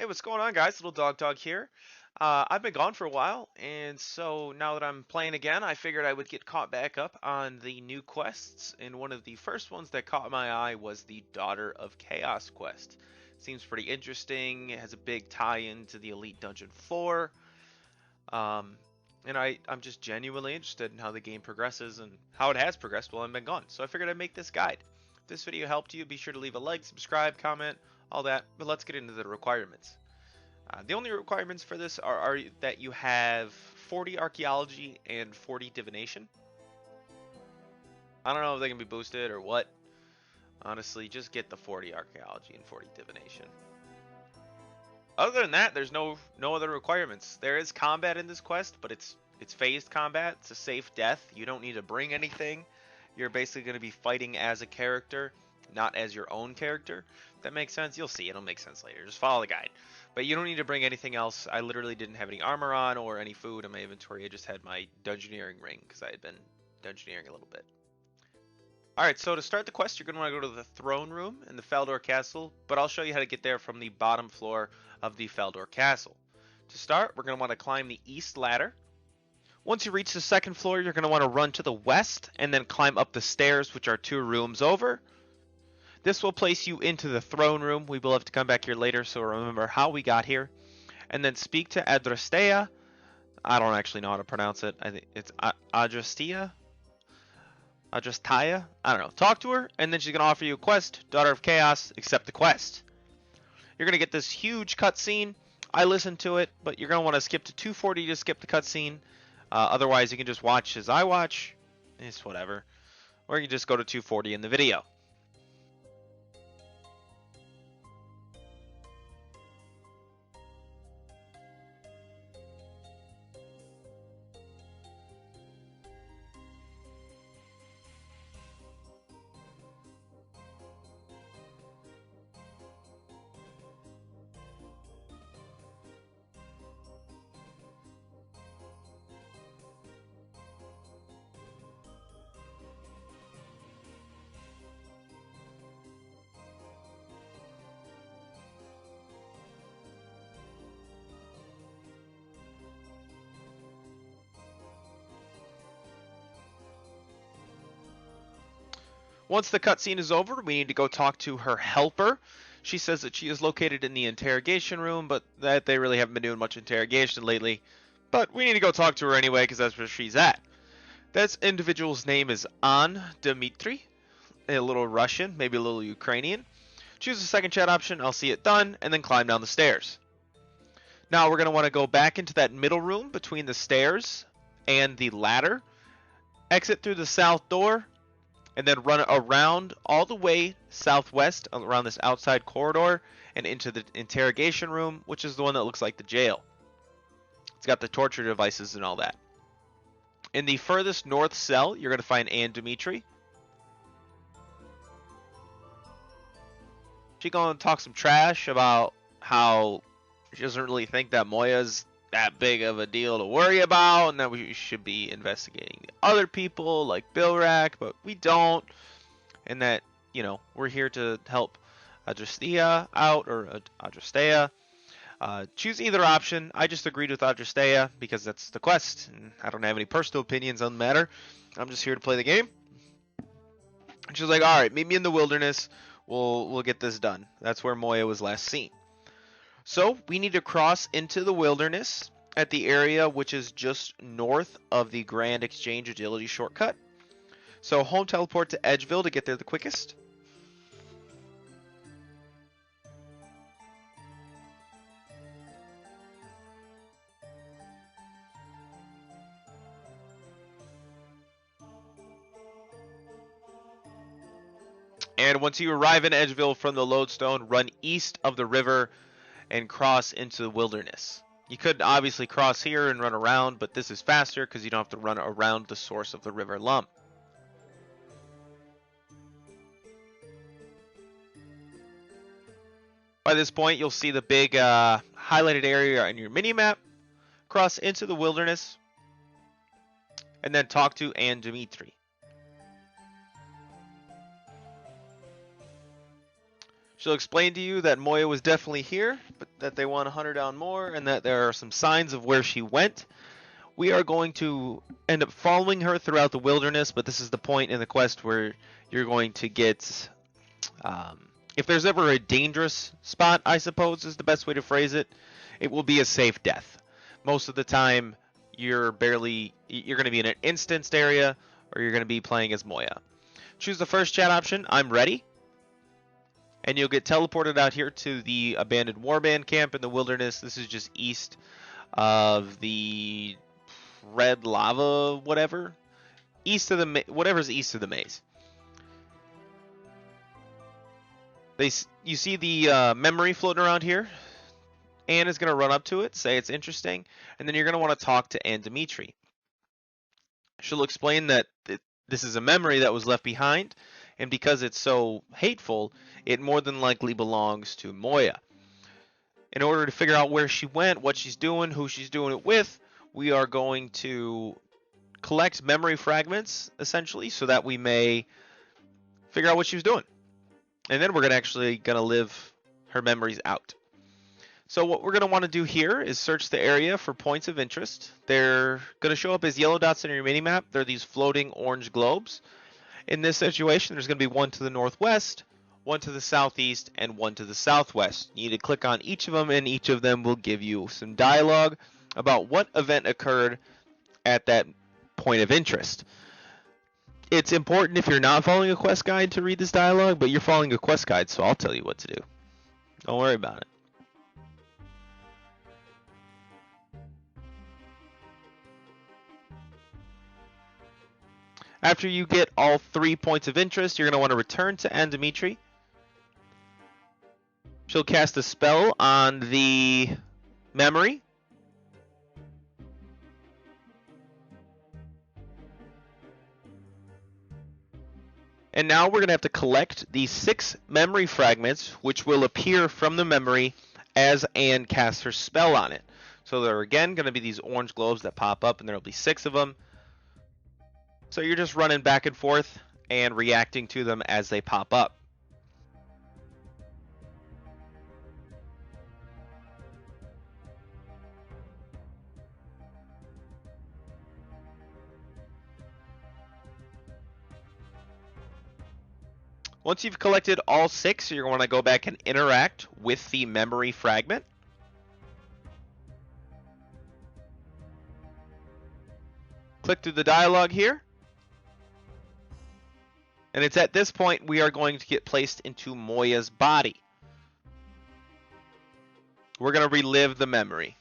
Hey, what's going on, guys? Lildogdog here. I've been gone for a while, and so now that I'm playing again, I figured I would get caught back up on the new quests. And one of the first ones that caught my eye was the Daughter of Chaos quest. Seems pretty interesting. It has a big tie-in to the Elite Dungeon 4. Um, and I'm just genuinely interested in how the game progresses and how it has progressed while I've been gone. So I figured I'd make this guide. If this video helped you, be sure to leave a like, subscribe, comment, all that. But let's get into the requirements. The only requirements for this are that you have 40 archaeology and 40 divination. I don't know if they can be boosted or what. Honestly, just get the 40 archaeology and 40 divination. Other than that, there's no other requirements. There is combat in this quest, but it's phased combat. It's a safe death. You don't need to bring anything. You're basically going to be fighting as a character, not as your own character. If that makes sense? You'll see. It'll make sense later. Just follow the guide. But you don't need to bring anything else. I literally didn't have any armor on or any food in my inventory. I just had my dungeoneering ring because I had been dungeoneering a little bit. Alright, so to start the quest, you're going to want to go to the throne room in the Falador Castle, but I'll show you how to get there from the bottom floor of the Falador Castle. To start, we're going to want to climb the east ladder. Once you reach the second floor, you're going to want to run to the west and then climb up the stairs, which are 2 rooms over. This will place you into the throne room. We will have to come back here later, so remember how we got here. And then speak to Adresteia. I don't actually know how to pronounce it. I think it's Adresteia. Adresteia. I don't know. Talk to her, and then she's going to offer you a quest. Daughter of Chaos, accept the quest. You're going to get this huge cutscene. I listened to it, but you're going to want to skip to 240 to skip the cutscene. Otherwise, you can just watch as I watch. It's whatever. Or you can just go to 240 in the video. Once the cutscene is over, we need to go talk to her helper. She says that she is located in the interrogation room, but that they really haven't been doing much interrogation lately. But we need to go talk to her anyway, because that's where she's at. That individual's name is Anne Dimitri. A little Russian, maybe a little Ukrainian. Choose the second chat option, I'll see it done, and then climb down the stairs. Now we're going to want to go back into that middle room between the stairs and the ladder. Exit through the south door. And then run around all the way southwest around this outside corridor and into the interrogation room, which is the one that looks like the jail. It's got the torture devices and all that. In the furthest north cell, you're going to find Anne Dimitri. She's going to talk some trash about how she doesn't really think that Moia's that big of a deal to worry about, and that we should be investigating other people like Bilrak, but we don't, and that, you know, we're here to help Adresteia out, or Adresteia. Choose either option. I just agreed with Adresteia because that's the quest, and I don't have any personal opinions on the matter. I'm just here to play the game. And she's like, all right, meet me in the wilderness. We'll get this done. That's where Moia was last seen. So we need to cross into the wilderness at the area which is just north of the Grand Exchange Agility shortcut. So home teleport to Edgeville to get there the quickest. And once you arrive in Edgeville from the lodestone, run east of the river and cross into the wilderness. You could obviously cross here and run around, but this is faster because you don't have to run around the source of the river Lum. By this point, you'll see the big highlighted area on your mini-map. Cross into the wilderness, and then talk to Anne Dimitri. She'll explain to you that Moia was definitely here, but that they want to hunt her down more, and that there are some signs of where she went. We are going to end up following her throughout the wilderness, but this is the point in the quest where you're going to get... if there's ever a dangerous spot, I suppose is the best way to phrase it, it will be a safe death. Most of the time, you're going to be in an instanced area, or you're going to be playing as Moia. Choose the first chat option, I'm ready. And you'll get teleported out here to the abandoned warband camp in the wilderness. This is just east of the red lava, whatever. Whatever's east of the maze. You see the memory floating around here. Anne is going to run up to it, say it's interesting, and then you're going to want to talk to Anne Dimitri. She'll explain that this is a memory that was left behind, and because it's so hateful, it more than likely belongs to Moia. In order to figure out where she went, what she's doing, who she's doing it with, we are going to collect memory fragments, essentially, so that we may figure out what she was doing. And then we're going to live her memories out. So what we're going to want to do here is search the area for points of interest. They're going to show up as yellow dots on your minimap. They're these floating orange globes. In this situation, there's going to be one to the northwest, one to the southeast, and one to the southwest. You need to click on each of them, and each of them will give you some dialogue about what event occurred at that point of interest. It's important if you're not following a quest guide to read this dialogue, but you're following a quest guide, so I'll tell you what to do. Don't worry about it. After you get all 3 points of interest, you're going to want to return to Anne Dimitri. She'll cast a spell on the memory. And now we're going to have to collect the 6 memory fragments, which will appear from the memory as Anne casts her spell on it. So there are again going to be these orange globes that pop up, and there will be 6 of them. So you're just running back and forth and reacting to them as they pop up. Once you've collected all 6, you're going to go back and interact with the memory fragment. Click through the dialogue here. And it's at this point we are going to get placed into Moia's body. We're going to relive the memory.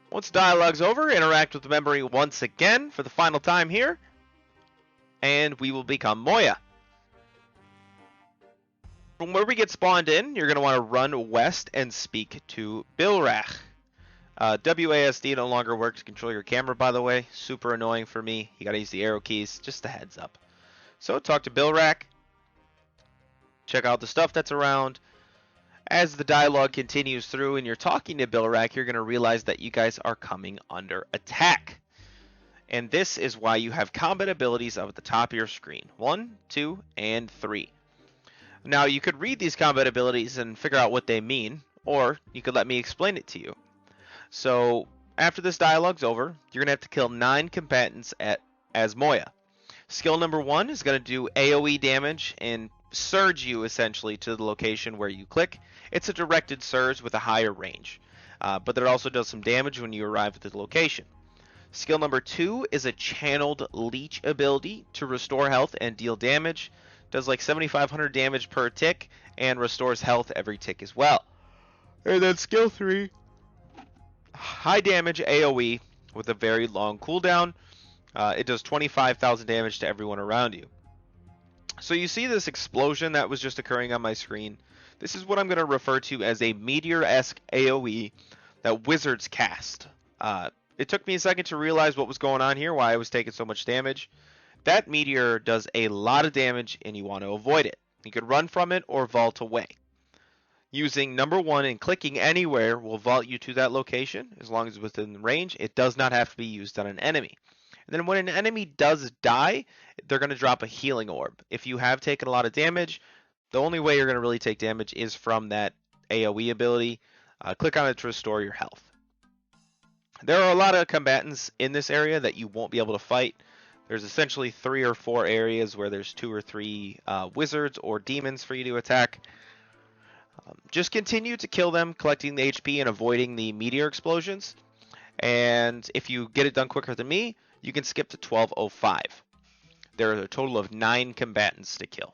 Once dialogue's over, interact with the memory once again for the final time here. And we will become Moia. From where we get spawned in, you're going to want to run west and speak to Bilrach. WASD no longer works to control your camera, by the way. Super annoying for me. You got to use the arrow keys. Just a heads up. So talk to Bilrach. Check out the stuff that's around. As the dialogue continues through and you're talking to Bilrach, you're going to realize that you guys are coming under attack. And this is why you have combat abilities up at the top of your screen. 1, 2, and 3. Now you could read these combat abilities and figure out what they mean, or you could let me explain it to you. So after this dialogue's over, you're going to have to kill 9 combatants as Moia. Skill number 1 is going to do AoE damage and surge you essentially to the location where you click. It's a directed surge with a higher range, but it also does some damage when you arrive at the location. Skill number 2 is a channeled leech ability to restore health and deal damage. Does like 7,500 damage per tick and restores health every tick as well. And then skill 3, high damage AoE with a very long cooldown. It does 25,000 damage to everyone around you. So you see this explosion that was just occurring on my screen. This is what I'm going to refer to as a meteor-esque AoE that wizards cast. It took me a second to realize what was going on here, why I was taking so much damage. That meteor does a lot of damage and you want to avoid it. You could run from it or vault away. Using number 1 and clicking anywhere will vault you to that location as long as it's within range. It does not have to be used on an enemy. And then when an enemy does die, they're going to drop a healing orb. If you have taken a lot of damage, the only way you're going to really take damage is from that AoE ability. Click on it to restore your health. There are a lot of combatants in this area that you won't be able to fight. There's essentially 3 or 4 areas where there's 2 or 3 wizards or demons for you to attack. Just continue to kill them, collecting the HP and avoiding the meteor explosions. And if you get it done quicker than me, you can skip to 12:05. There are a total of 9 combatants to kill.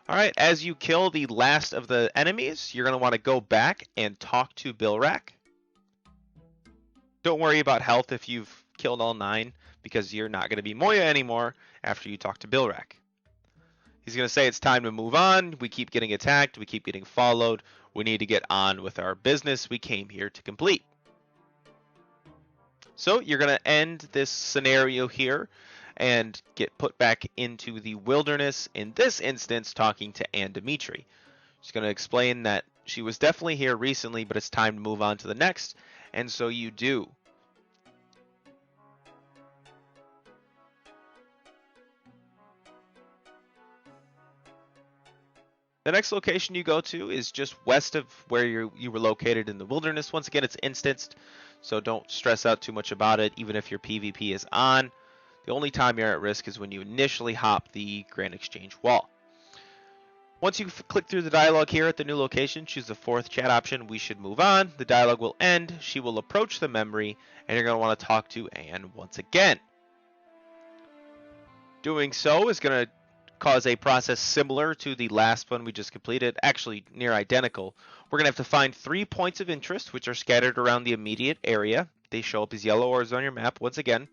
Alright, as you kill the last of the enemies, you're going to want to go back and talk to Bilrak. Don't worry about health if you've killed all 9, because you're not going to be Moia anymore after you talk to Bilrak. He's going to say it's time to move on. We keep getting attacked. We keep getting followed. We need to get on with our business we came here to complete. So you're going to end this scenario here and get put back into the wilderness, in this instance talking to Anne Dimitri. She's going to explain that she was definitely here recently, but it's time to move on to the next, and so you do. The next location you go to is just west of where you were located in the wilderness. Once again, it's instanced, so don't stress out too much about it, even if your PvP is on. The only time you're at risk is when you initially hop the Grand Exchange wall. Once you click through the dialogue here at the new location, choose the 4th chat option, we should move on. The dialogue will end, she will approach the memory, and you're going to want to talk to Anne once again. Doing so is going to cause a process similar to the last one we just completed, actually near identical. We're going to have to find 3 points of interest, which are scattered around the immediate area. They show up as yellow orbs on your map once again.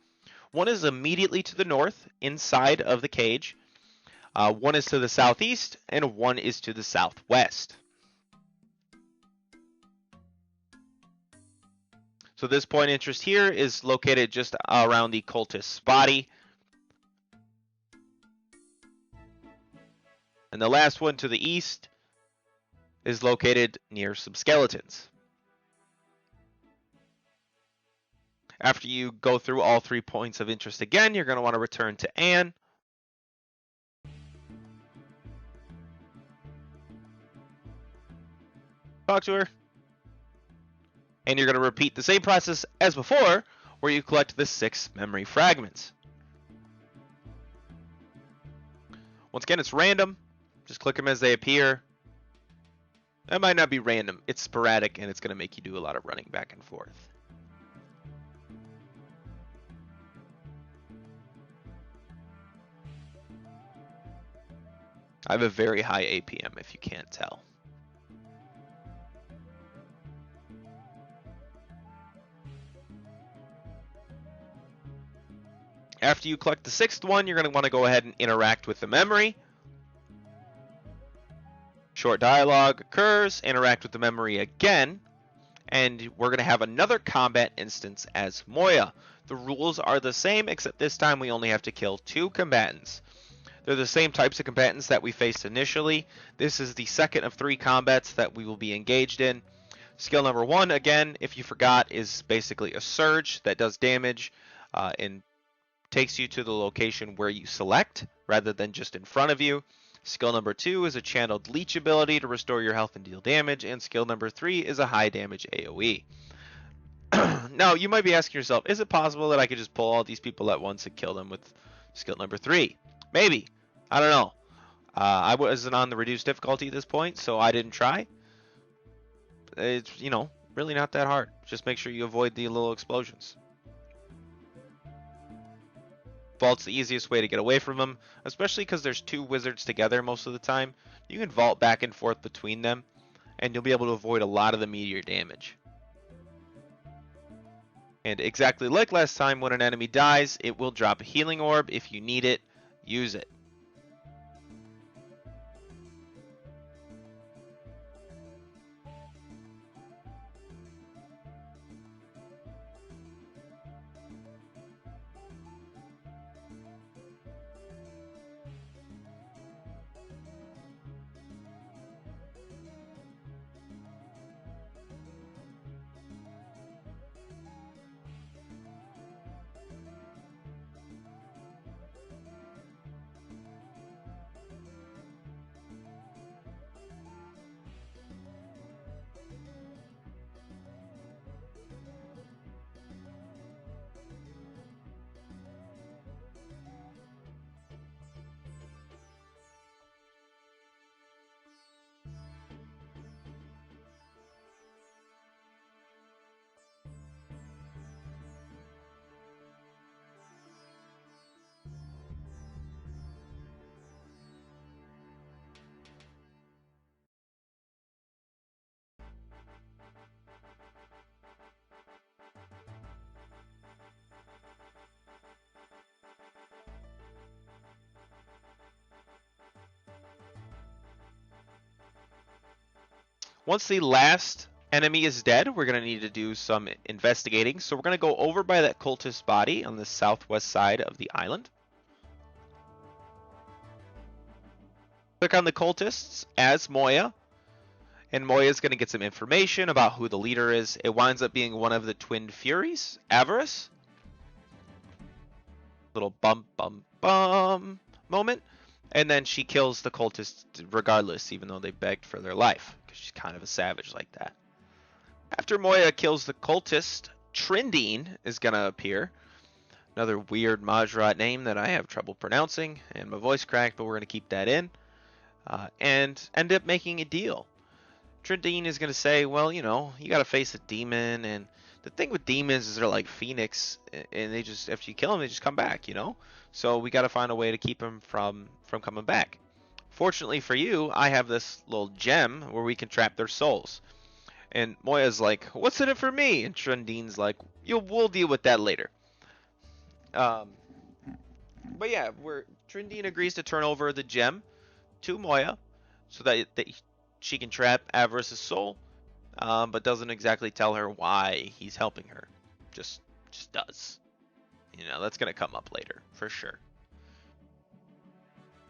One is immediately to the north, inside of the cage. One is to the southeast, and one is to the southwest. So this point of interest here is located just around the cultist's body. And the last one to the east is located near some skeletons. After you go through all 3 points of interest again, you're going to want to return to Anne. Talk to her. And you're going to repeat the same process as before, where you collect the 6 memory fragments. Once again, it's random. Just click them as they appear. That might not be random. It's sporadic, and it's going to make you do a lot of running back and forth. I have a very high APM if you can't tell. After you collect the 6th one, you're going to want to go ahead and interact with the memory. Short dialogue occurs, interact with the memory again, and we're going to have another combat instance as Moia. The rules are the same, except this time we only have to kill 2 combatants. They're the same types of combatants that we faced initially. This is the second of 3 combats that we will be engaged in. Skill number 1, again, if you forgot, is basically a surge that does damage and takes you to the location where you select rather than just in front of you. Skill number 2 is a channeled leech ability to restore your health and deal damage, and skill number 3 is a high damage AoE. Now, you might be asking yourself, is it possible that I could just pull all these people at once and kill them with skill number 3? Maybe. I don't know. I wasn't on the reduced difficulty at this point, so I didn't try. It's, really not that hard. Just make sure you avoid the little explosions. Vault's the easiest way to get away from them, especially because there's 2 wizards together most of the time. You can vault back and forth between them, and you'll be able to avoid a lot of the meteor damage. And exactly like last time, when an enemy dies, it will drop a healing orb. If you need it, use it. Once the last enemy is dead, we're going to need to do some investigating. So we're going to go over by that cultist body on the southwest side of the island. Click on the cultists as Moia. And Moia is going to get some information about who the leader is. It winds up being one of the twin furies, Averyss. Little bum bum bum moment. And then she kills the cultists regardless, even though they begged for their life. Because she's kind of a savage like that. After Moia kills the cultist, Trindine is going to appear. Another weird Majrat name that I have trouble pronouncing. And my voice cracked, but we're going to keep that in. And end up making a deal. Trindine is going to say, well, you got to face a demon. And the thing with demons is they're like Phoenix. And they just, after you kill them, they just come back, So we got to find a way to keep them from coming back. Fortunately for you, I have this little gem where we can trap their souls. And Moia's like, what's in it for me? And Trindine's like, we'll deal with that later. But yeah, Trindine agrees to turn over the gem to Moia so that she can trap Averyss' soul, but doesn't exactly tell her why he's helping her. Just does. That's going to come up later, for sure.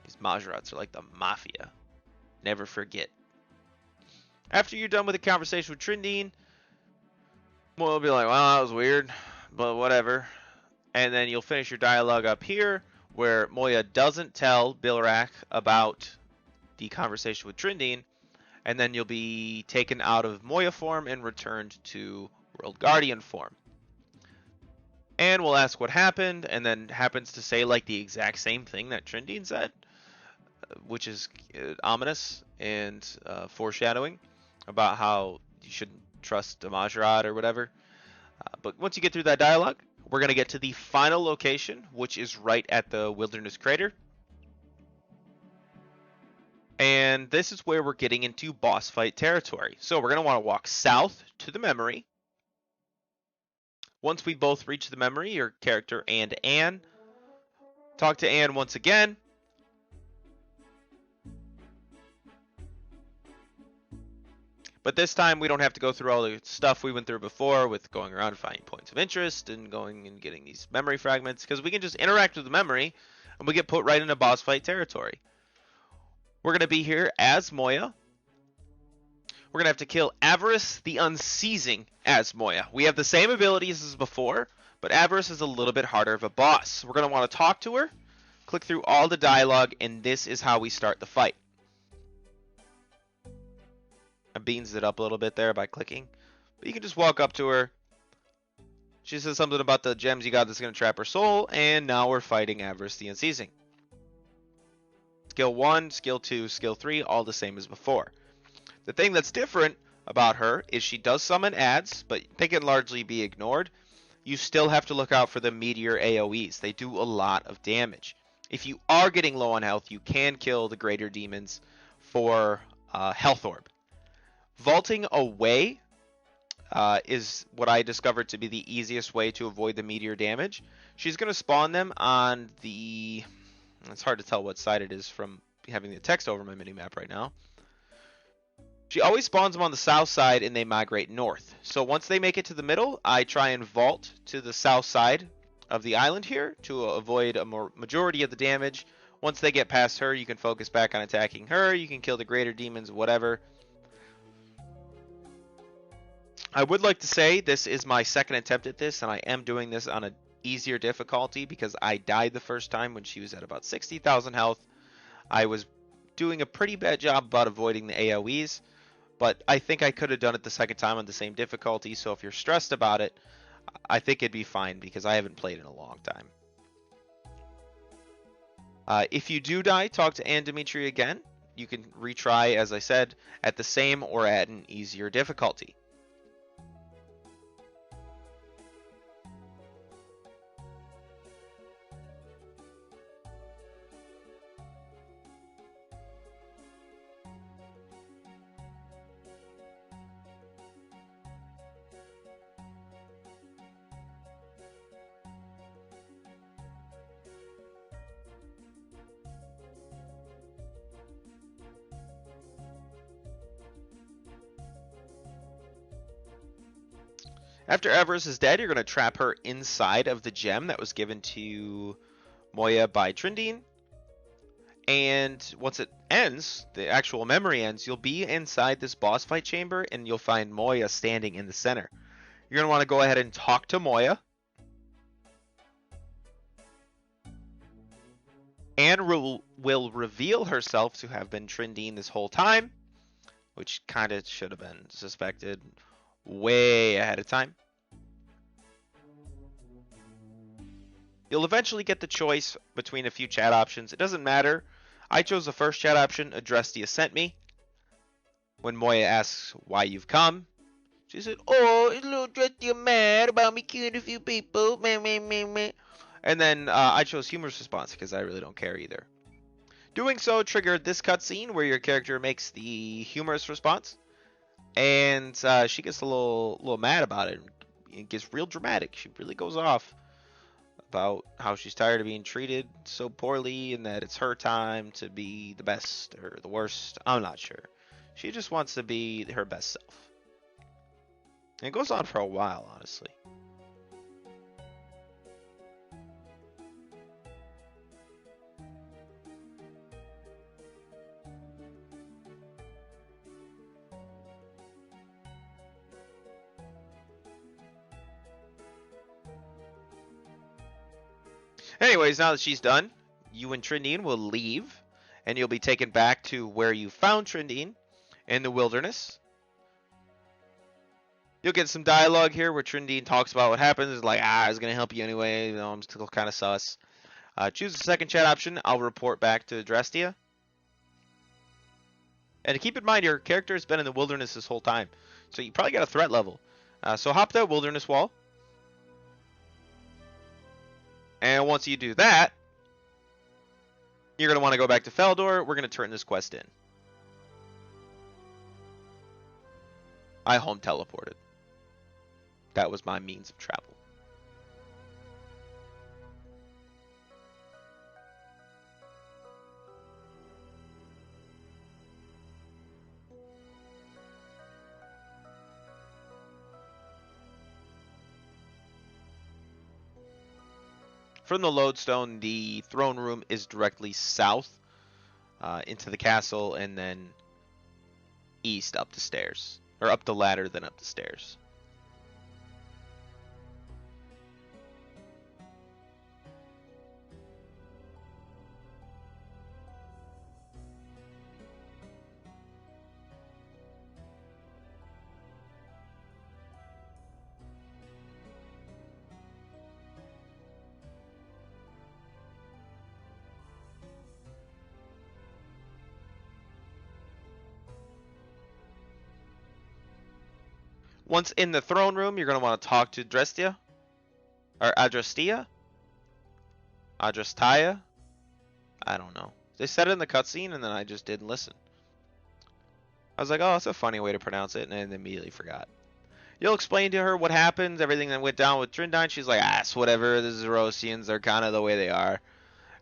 These Majrats are like the mafia. Never forget. After you're done with the conversation with Trindine, Moia will be like, well, that was weird, but whatever. And then you'll finish your dialogue up here, where Moia doesn't tell Bilrak about the conversation with Trindine, and then you'll be taken out of Moia form and returned to World Guardian form. And we'll ask what happened, and then happens to say like the exact same thing that Trindine said, which is ominous and foreshadowing about how you shouldn't trust a Majrat or whatever. But once you get through that dialogue, we're going to get to the final location, which is right at the Wilderness Crater. And this is where we're getting into boss fight territory. So we're going to want to walk south to the memory. Once we both reach the memory, your character and Anne, Talk to Anne once again. But this time we don't have to go through all the stuff we went through before with going around and finding points of interest and going and getting these memory fragments, because we can just interact with the memory and we get put right into boss fight territory. We're going to be here as Moia. We're going to have to kill Averyss the Unceasing as Moia. We have the same abilities as before, but Averyss is a little bit harder of a boss. We're going to want to talk to her, click through all the dialogue, and this is how we start the fight. I beans it up a little bit there by clicking. But you can just walk up to her. She says something about the gems you got that's going to trap her soul, and now we're fighting Averyss the Unceasing. Skill 1, Skill 2, Skill 3, all the same as before. The thing that's different about her is she does summon adds, but they can largely be ignored. You still have to look out for the meteor AoEs. They do a lot of damage. If you are getting low on health, you can kill the greater demons for health orb. Vaulting away is what I discovered to be the easiest way to avoid the meteor damage. She's going to spawn them on the... It's hard to tell what side it is from having the text over my minimap right now. She always spawns them on the south side and they migrate north. So once they make it to the middle, I try and vault to the south side of the island here to avoid a majority of the damage. Once they get past her, you can focus back on attacking her. You can kill the greater demons, whatever. I would like to say this is my second attempt at this, and I am doing this on an easier difficulty because I died the first time when she was at about 60,000 health. I was doing a pretty bad job about avoiding the AoEs, but I think I could have done it the second time on the same difficulty, so if you're stressed about it, I think it'd be fine because I haven't played in a long time. If you do die, talk to Anne Dimitri again. You can retry, as I said, at the same or at an easier difficulty. After Averyss is dead, you're going to trap her inside of the gem that was given to Moia by Trindine. And once it ends, the actual memory ends, you'll be inside this boss fight chamber and you'll find Moia standing in the center. You're going to want to go ahead and talk to Moia. Anne will reveal herself to have been Trindine this whole time, which kind of should have been suspected way ahead of time. You'll eventually get the choice between a few chat options. It doesn't matter. I chose the first chat option Adresteia sent me. When Moia asks why you've come, she said, "Oh, is little Adresteia mad about me killing a few people? Meh, meh, meh, meh." And then I chose humorous response because I really don't care either. Doing so triggered this cutscene where your character makes the humorous response. And she gets a little mad about it. It gets real dramatic. She really goes off about how she's tired of being treated so poorly and that it's her time to be the best or the worst. I'm not sure. She just wants to be her best self. And it goes on for a while, honestly. Anyways, now that she's done, you and Trindine will leave, and you'll be taken back to where you found Trindine in the wilderness. You'll get some dialogue here where Trindine talks about what happens. It's like, I was going to help you anyway. You know, I'm still kind of sus. Choose the second chat option. I'll report back to Adresteia. And keep in mind, your character has been in the wilderness this whole time. So you probably got a threat level. So hop that wilderness wall. And once you do that, you're going to want to go back to Falador. We're going to turn this quest in. I home teleported. That was my means of travel. from the lodestone, the throne room is directly south into the castle, and then east up the stairs. Or up the ladder, then up the stairs. Once in the throne room, you're going to want to talk to Adresteia. Or Adresteia? Adresteia? I don't know. They said it in the cutscene, and then I just didn't listen. I was like, oh, that's a funny way to pronounce it, and then immediately forgot. You'll explain to her what happened, everything that went down with Trindine. She's like, it's whatever, the Zerosians, they're kind of the way they are.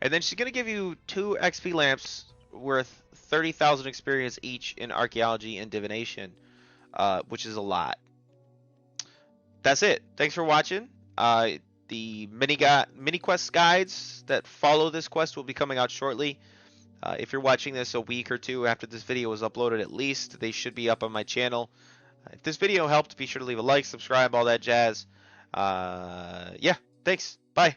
And then she's going to give you 2 XP lamps worth 30,000 experience each in archaeology and divination, which is a lot. That's it. Thanks for watching. The mini quest guides that follow this quest will be coming out shortly. If you're watching this a week or 2 after this video was uploaded at least, they should be up on my channel. If this video helped, be sure to leave a like, subscribe, all that jazz. Yeah, thanks. Bye.